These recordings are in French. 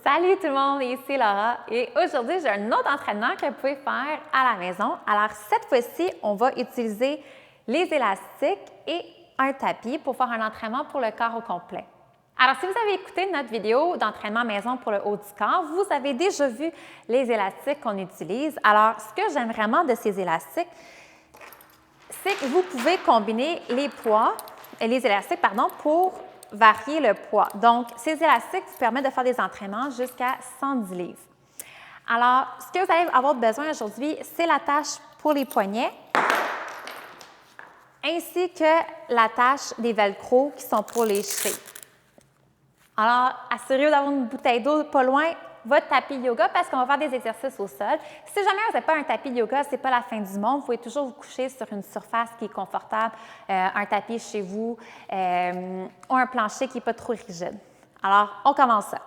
Salut tout le monde, ici Laura et aujourd'hui j'ai un autre entraînement que vous pouvez faire à la maison. Alors cette fois-ci, on va utiliser les élastiques et un tapis pour faire un entraînement pour le corps au complet. Alors si vous avez écouté notre vidéo d'entraînement maison pour le haut du corps, vous avez déjà vu les élastiques qu'on utilise. Alors ce que j'aime vraiment de ces élastiques, c'est que vous pouvez combiner les élastiques pour varier le poids. Donc, ces élastiques vous permettent de faire des entraînements jusqu'à 110 livres. Alors, ce que vous allez avoir besoin aujourd'hui, c'est l'attache pour les poignets, ainsi que l'attache des velcro qui sont pour les chevilles. Alors, assurez-vous d'avoir une bouteille d'eau pas loin, votre tapis yoga parce qu'on va faire des exercices au sol. Si jamais vous n'avez pas un tapis yoga, ce n'est pas la fin du monde. Vous pouvez toujours vous coucher sur une surface qui est confortable, un tapis chez vous ou un plancher qui n'est pas trop rigide. Alors, on commence ça.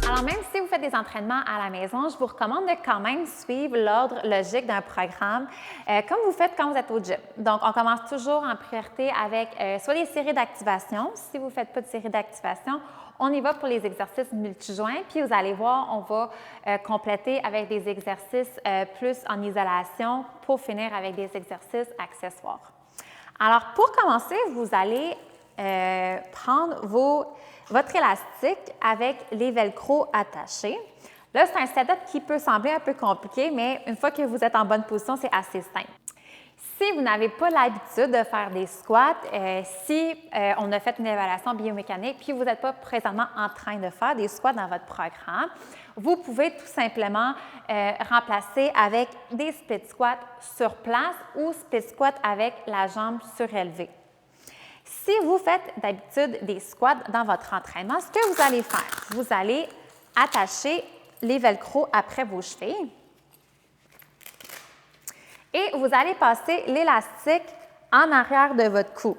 Alors, même si vous faites des entraînements à la maison, je vous recommande de quand même suivre l'ordre logique d'un programme comme vous faites quand vous êtes au gym. Donc, on commence toujours en priorité avec soit des séries d'activation. Si vous ne faites pas de séries d'activation, on y va pour les exercices multijoints. Puis, vous allez voir, on va compléter avec des exercices plus en isolation pour finir avec des exercices accessoires. Alors, pour commencer, vous allez prendre votre élastique avec les velcro attachés. Là, c'est un setup qui peut sembler un peu compliqué, mais une fois que vous êtes en bonne position, c'est assez simple. Si vous n'avez pas l'habitude de faire des squats, on a fait une évaluation biomécanique puis vous n'êtes pas présentement en train de faire des squats dans votre programme, vous pouvez tout simplement remplacer avec des split squats sur place ou split squats avec la jambe surélevée. Si vous faites d'habitude des squats dans votre entraînement, ce que vous allez faire, vous allez attacher les velcro après vos chevilles et vous allez passer l'élastique en arrière de votre cou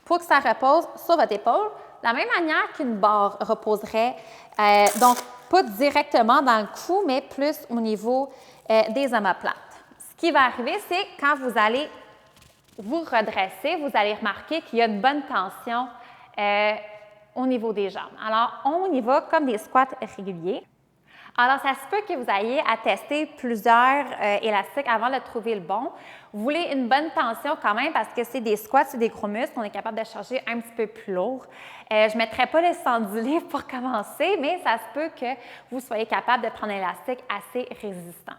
pour que ça repose sur votre épaule, de la même manière qu'une barre reposerait, donc pas directement dans le cou, mais plus au niveau des omoplates. Ce qui va arriver, c'est quand vous allez vous redressez, vous allez remarquer qu'il y a une bonne tension au niveau des jambes. Alors, on y va comme des squats réguliers. Alors, ça se peut que vous ayez à tester plusieurs élastiques avant de trouver le bon. Vous voulez une bonne tension quand même parce que c'est des squats, c'est des gros muscles, on est capable de charger un petit peu plus lourd. Je ne mettrai pas le 110 livres pour commencer, mais ça se peut que vous soyez capable de prendre un élastique assez résistant.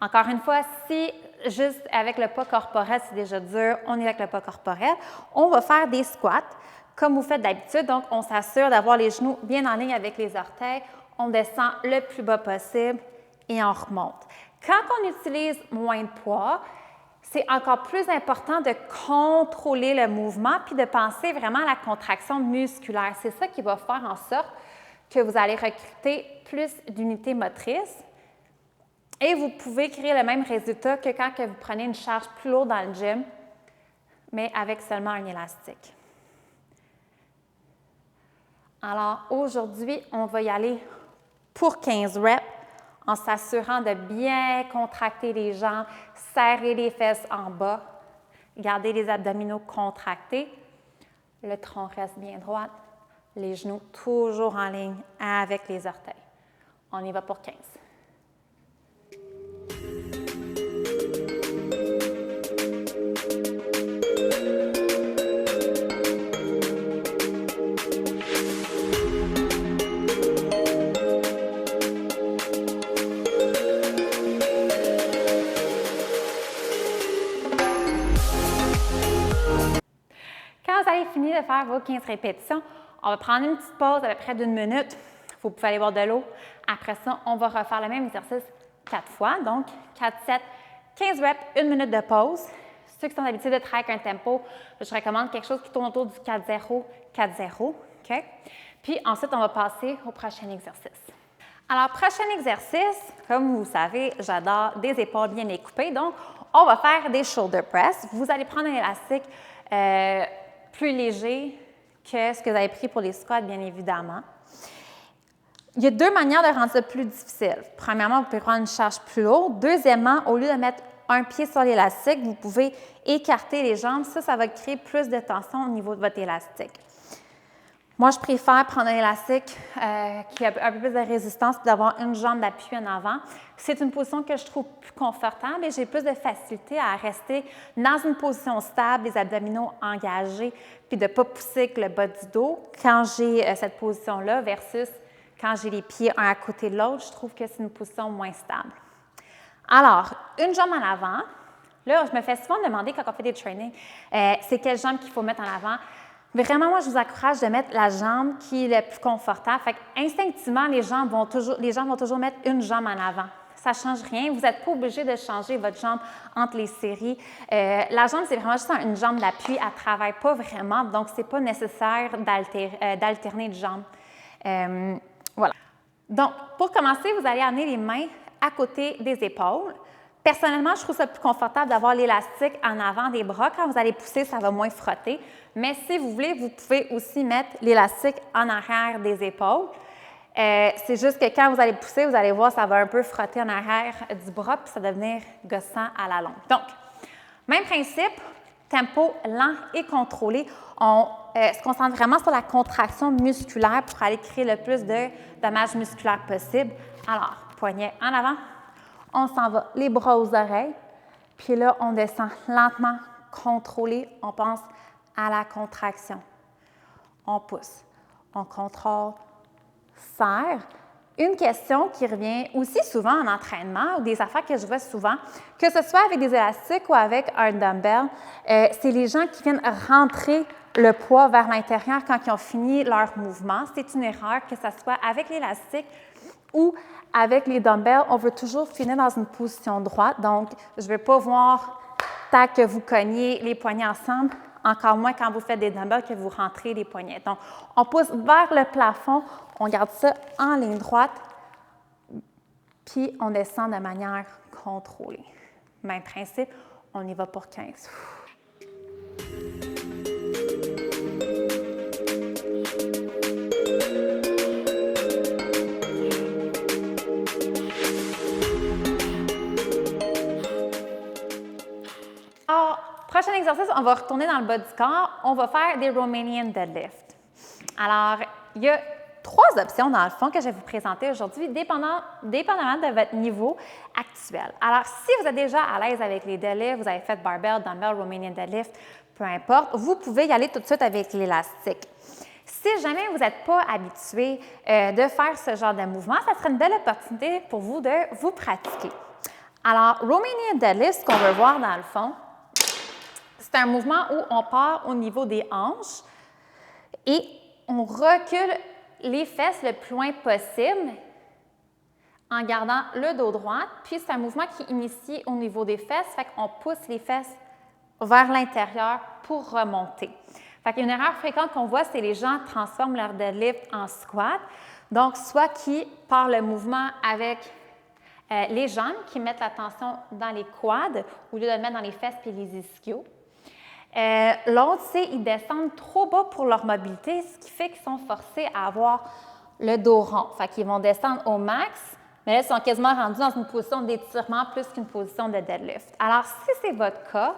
Encore une fois, si juste avec le poids corporel, c'est déjà dur, on est avec le poids corporel, on va faire des squats comme vous faites d'habitude. Donc, on s'assure d'avoir les genoux bien en ligne avec les orteils. On descend le plus bas possible et on remonte. Quand on utilise moins de poids, c'est encore plus important de contrôler le mouvement puis de penser vraiment à la contraction musculaire. C'est ça qui va faire en sorte que vous allez recruter plus d'unités motrices. Et vous pouvez créer le même résultat que quand vous prenez une charge plus lourde dans le gym, mais avec seulement un élastique. Alors, aujourd'hui, on va y aller pour 15 reps en s'assurant de bien contracter les jambes, serrer les fesses en bas, garder les abdominaux contractés, le tronc reste bien droit, les genoux toujours en ligne avec les orteils. On y va pour 15. Quand vous avez fini de faire vos 15 répétitions, on va prendre une petite pause à peu près d'1 minute. Vous pouvez aller boire de l'eau. Après ça, on va refaire le même exercice 4 fois. Donc, 4, 7, 15 reps, 1 minute de pause. Ceux qui sont habitués de travailler avec un tempo, je recommande quelque chose qui tourne autour du 4-0, 4-0. OK? Puis ensuite, on va passer au prochain exercice. Alors, prochain exercice, comme vous savez, j'adore des épaules bien découpées. Donc, on va faire des shoulder press. Vous allez prendre un élastique plus léger que ce que vous avez pris pour les squats, bien évidemment. Il y a 2 manières de rendre ça plus difficile. Premièrement, vous pouvez prendre une charge plus lourde. Deuxièmement, au lieu de mettre un pied sur l'élastique, vous pouvez écarter les jambes. Ça va créer plus de tension au niveau de votre élastique. Moi, je préfère prendre un élastique qui a un peu plus de résistance et d'avoir une jambe d'appui en avant. C'est une position que je trouve plus confortable et j'ai plus de facilité à rester dans une position stable, les abdominaux engagés, puis de ne pas pousser avec le bas du dos quand j'ai cette position-là versus quand j'ai les pieds un à côté de l'autre. Je trouve que c'est une position moins stable. Alors, une jambe en avant. Là, je me fais souvent demander quand on fait des trainings, c'est quelle jambe qu'il faut mettre en avant. Vraiment, moi, je vous encourage de mettre la jambe qui est la plus confortable. Fait instinctivement, les gens vont toujours mettre une jambe en avant. Ça ne change rien. Vous n'êtes pas obligé de changer votre jambe entre les séries. La jambe, c'est vraiment juste une jambe d'appui. Elle ne travaille pas vraiment, donc ce n'est pas nécessaire d'alterner de jambe. Voilà. Donc, pour commencer, vous allez amener les mains à côté des épaules. Personnellement, je trouve ça plus confortable d'avoir l'élastique en avant des bras. Quand vous allez pousser, ça va moins frotter. Mais si vous voulez, vous pouvez aussi mettre l'élastique en arrière des épaules. C'est juste que quand vous allez pousser, vous allez voir, ça va un peu frotter en arrière du bras, puis ça va devenir gossant à la longue. Donc, même principe, tempo lent et contrôlé. On se concentre vraiment sur la contraction musculaire pour aller créer le plus de dommages musculaires possible. Alors, poignet en avant. On s'en va les bras aux oreilles, puis là, on descend lentement, contrôlé. On pense à la contraction. On pousse, on contrôle, serre. Une question qui revient aussi souvent en entraînement ou des affaires que je vois souvent, que ce soit avec des élastiques ou avec un dumbbell, c'est les gens qui viennent rentrer le poids vers l'intérieur quand ils ont fini leur mouvement. C'est une erreur, que ce soit avec l'élastique ou avec les dumbbells, on veut toujours finir dans une position droite. Donc, je ne vais pas voir tant que vous cognez les poignets ensemble, encore moins quand vous faites des dumbbells que vous rentrez les poignets. Donc, on pousse vers le plafond, on garde ça en ligne droite, puis on descend de manière contrôlée. Même principe, on y va pour 15. Alors, prochain exercice, on va retourner dans le bas du corps. On va faire des Romanian deadlift. Alors, il y a 3 options dans le fond que je vais vous présenter aujourd'hui, dépendamment de votre niveau actuel. Alors, si vous êtes déjà à l'aise avec les deadlifts, vous avez fait barbell, dumbbell, Romanian deadlift, peu importe, vous pouvez y aller tout de suite avec l'élastique. Si jamais vous n'êtes pas habitué de faire ce genre de mouvement, ça serait une belle opportunité pour vous de vous pratiquer. Alors, Romanian deadlift, ce qu'on veut voir dans le fond, c'est un mouvement où on part au niveau des hanches et on recule les fesses le plus loin possible en gardant le dos droit. Puis, c'est un mouvement qui est initié au niveau des fesses, fait qu'on pousse les fesses vers l'intérieur pour remonter. Fait qu'une erreur fréquente qu'on voit, c'est les gens transforment leur deadlift en squat. Donc, soit qui part le mouvement avec les jambes, qui mettent la tension dans les quads au lieu de le mettre dans les fesses puis les ischios. L'autre, c'est qu'ils descendent trop bas pour leur mobilité, ce qui fait qu'ils sont forcés à avoir le dos rond. Fait qu'ils vont descendre au max, mais là, ils sont quasiment rendus dans une position d'étirement plus qu'une position de deadlift. Alors, si c'est votre cas,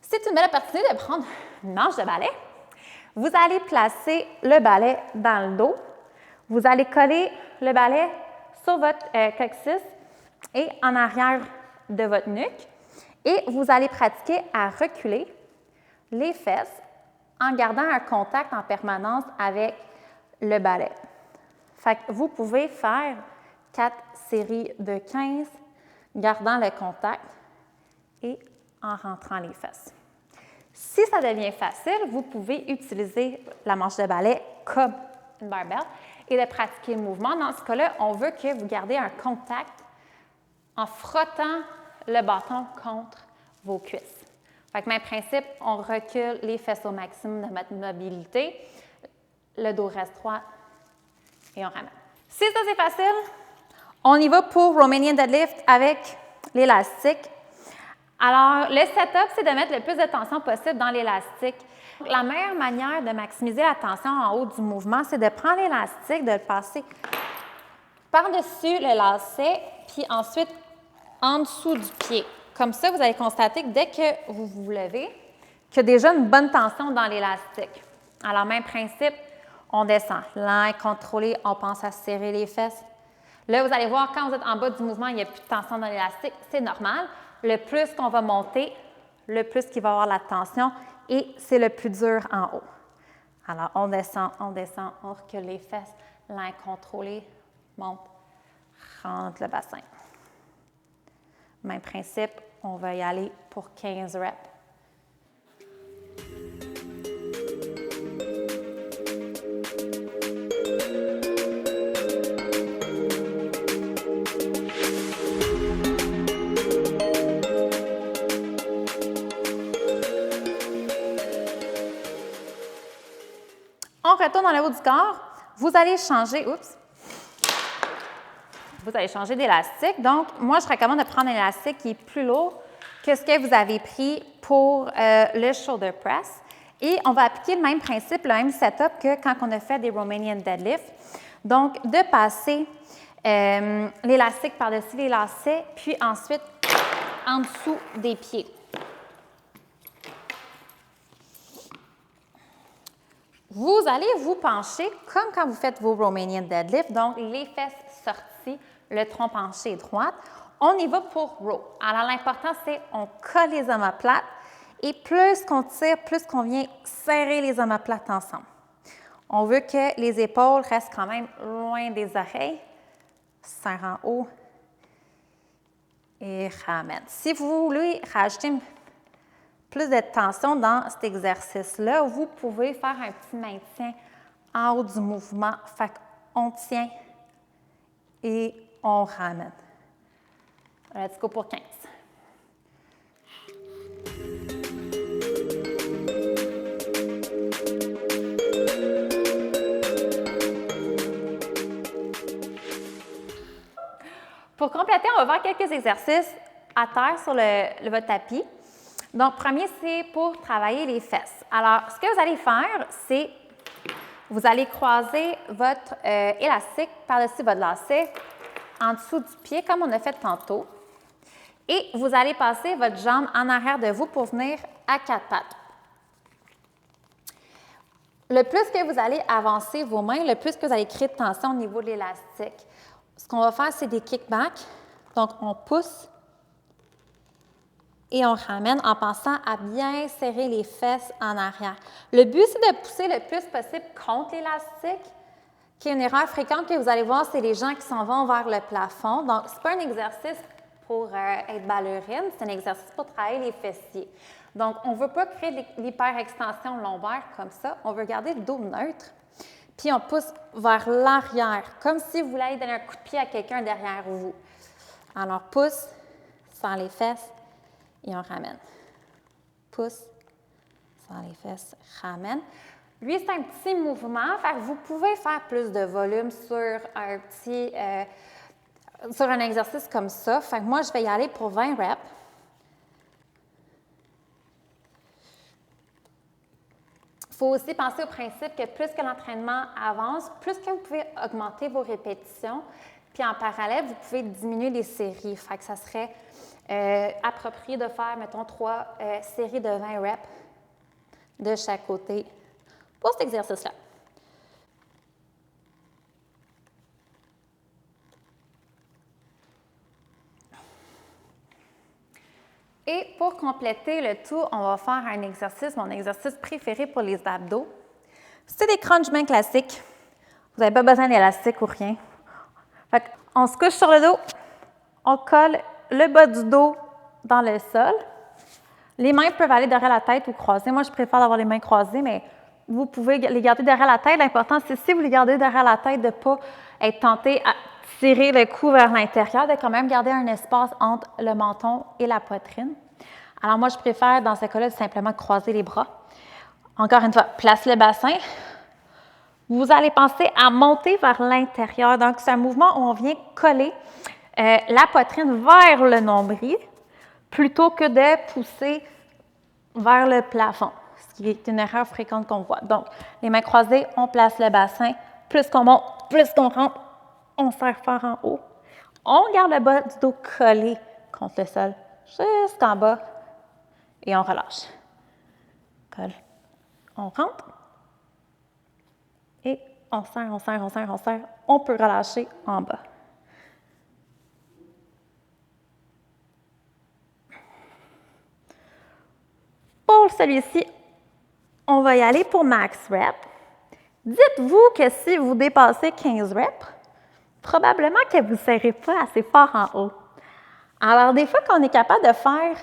c'est une belle opportunité de prendre une manche de balai. Vous allez placer le balai dans le dos. Vous allez coller le balai sur votre coccyx et en arrière de votre nuque. Et vous allez pratiquer à reculer les fesses en gardant un contact en permanence avec le balai. Fait que vous pouvez faire 4 séries de 15, gardant le contact et en rentrant les fesses. Si ça devient facile, vous pouvez utiliser la manche de balai comme une barbell et de pratiquer le mouvement. Dans ce cas-là, on veut que vous gardez un contact en frottant le bâton contre vos cuisses. Fait que même principe, on recule les fesses au maximum de notre mobilité, le dos reste droit et on ramène. Si ça c'est facile, on y va pour Romanian deadlift avec l'élastique. Alors, le setup, c'est de mettre le plus de tension possible dans l'élastique. La meilleure manière de maximiser la tension en haut du mouvement, c'est de prendre l'élastique, de le passer par-dessus le lacet, puis ensuite en dessous du pied. Comme ça, vous allez constater que dès que vous vous levez, qu'il y a déjà une bonne tension dans l'élastique. Alors, même principe, On descend. Lent et contrôlé, on pense à serrer les fesses. Là, vous allez voir, quand vous êtes en bas du mouvement, il n'y a plus de tension dans l'élastique. C'est normal. Le plus qu'on va monter, le plus qu'il va y avoir la tension et c'est le plus dur en haut. Alors, on descend, on recule les fesses. Lent et contrôlé, monte, rentre le bassin. Même principe, on va y aller pour 15 reps. On retourne dans le haut du corps. Vous allez changer, vous allez changer d'élastique. Donc, moi, je recommande de prendre un élastique qui est plus lourd que ce que vous avez pris pour le shoulder press. Et on va appliquer le même principe, le même setup que quand on a fait des Romanian deadlifts. Donc, de passer l'élastique par-dessus les lacets, puis ensuite en dessous des pieds. Vous allez vous pencher comme quand vous faites vos Romanian deadlifts, donc les fesses sorties, le tronc penché droite. On y va pour row. Alors, l'important, c'est on colle les omoplates et plus qu'on tire, plus qu'on vient serrer les omoplates ensemble. On veut que les épaules restent quand même loin des oreilles. Serre en haut et ramène. Si vous voulez rajouter plus de tension dans cet exercice-là, vous pouvez faire un petit maintien en haut du mouvement. Fait qu'on tient et on ramène. Let's go pour 15. Pour compléter, on va faire quelques exercices à terre sur votre tapis. Donc, premier, c'est pour travailler les fesses. Alors, ce que vous allez faire, c'est vous allez croiser votre élastique par-dessus votre lacet en dessous du pied, comme on a fait tantôt. Et vous allez passer votre jambe en arrière de vous pour venir à quatre pattes. Le plus que vous allez avancer vos mains, le plus que vous allez créer de tension au niveau de l'élastique. Ce qu'on va faire, c'est des kickbacks. Donc, on pousse et on ramène en pensant à bien serrer les fesses en arrière. Le but, c'est de pousser le plus possible contre l'élastique, qui est une erreur fréquente que vous allez voir, c'est les gens qui s'en vont vers le plafond. Donc, ce n'est pas un exercice pour être ballerine, c'est un exercice pour travailler les fessiers. Donc, on ne veut pas créer l'hyperextension lombaire comme ça, on veut garder le dos neutre. Puis, on pousse vers l'arrière, comme si vous vouliez donner un coup de pied à quelqu'un derrière vous. Alors, pousse, serre les fesses et on ramène. Pousse, serre les fesses, ramène. Lui, c'est un petit mouvement, fait que vous pouvez faire plus de volume sur un exercice comme ça. Fait que moi, je vais y aller pour 20 reps. Il faut aussi penser au principe que plus que l'entraînement avance, plus que vous pouvez augmenter vos répétitions. Puis en parallèle, vous pouvez diminuer les séries. Fait que ça serait approprié de faire, mettons, 3 séries de 20 reps de chaque côté pour cet exercice-là. Et pour compléter le tout, on va faire un exercice, mon exercice préféré pour les abdos. C'est des crunch mains classiques. Vous n'avez pas besoin d'élastique ou rien. Fait on se couche sur le dos, on colle le bas du dos dans le sol. Les mains peuvent aller derrière la tête ou croisées. Moi, je préfère avoir les mains croisées, mais vous pouvez les garder derrière la tête. L'important, c'est si vous les gardez derrière la tête, de ne pas être tenté à tirer le cou vers l'intérieur, de quand même garder un espace entre le menton et la poitrine. Alors moi, je préfère, dans ce cas-là, simplement croiser les bras. Encore une fois, place le bassin. Vous allez penser à monter vers l'intérieur. Donc, c'est un mouvement où on vient coller la poitrine vers le nombril plutôt que de pousser vers le plafond, ce qui est une erreur fréquente qu'on voit. Donc, les mains croisées, on place le bassin. Plus qu'on monte, plus qu'on rentre, on serre fort en haut. On garde le bas du dos collé contre le sol, jusqu'en bas, et on relâche. Colle. On rentre. Et on serre, on serre, on serre, on serre. On peut relâcher en bas. Pour celui-ci, on va y aller pour max rep. Dites-vous que si vous dépassez 15 reps, probablement que vous ne serrez pas assez fort en haut. Alors, des fois qu'on est capable de faire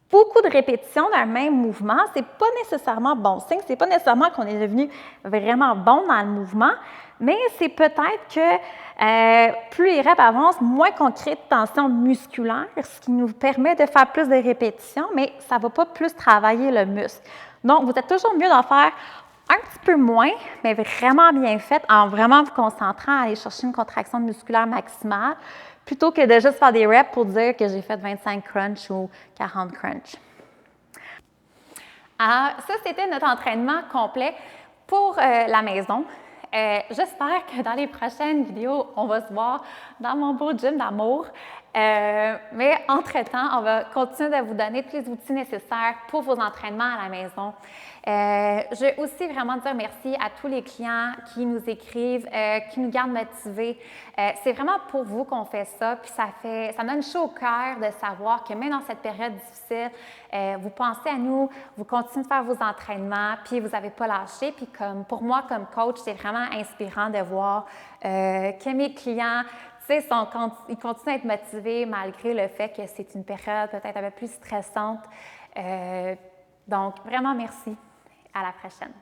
beaucoup de répétitions d'un même mouvement, ce n'est pas nécessairement bon signe, ce n'est pas nécessairement qu'on est devenu vraiment bon dans le mouvement, mais c'est peut-être que plus les reps avancent, moins qu'on crée de tension musculaire, ce qui nous permet de faire plus de répétitions, mais ça ne va pas plus travailler le muscle. Donc, vous êtes toujours mieux d'en faire un petit peu moins, mais vraiment bien fait, en vraiment vous concentrant à aller chercher une contraction musculaire maximale, plutôt que de juste faire des reps pour dire que j'ai fait 25 crunch ou 40 crunch. Alors, ça, c'était notre entraînement complet pour la maison. J'espère que dans les prochaines vidéos, on va se voir dans mon beau gym d'amour. Mais entre-temps, on va continuer de vous donner tous les outils nécessaires pour vos entraînements à la maison. Je vais aussi vraiment dire merci à tous les clients qui nous écrivent, qui nous gardent motivés. C'est vraiment pour vous qu'on fait ça, puis ça donne chaud au cœur de savoir que même dans cette période difficile, vous pensez à nous, vous continuez de faire vos entraînements, puis vous n'avez pas lâché. Puis pour moi, comme coach, c'est vraiment inspirant de voir que mes clients, tu sais, ils continuent à être motivés malgré le fait que c'est une période peut-être un peu plus stressante. Donc, vraiment merci. À la prochaine.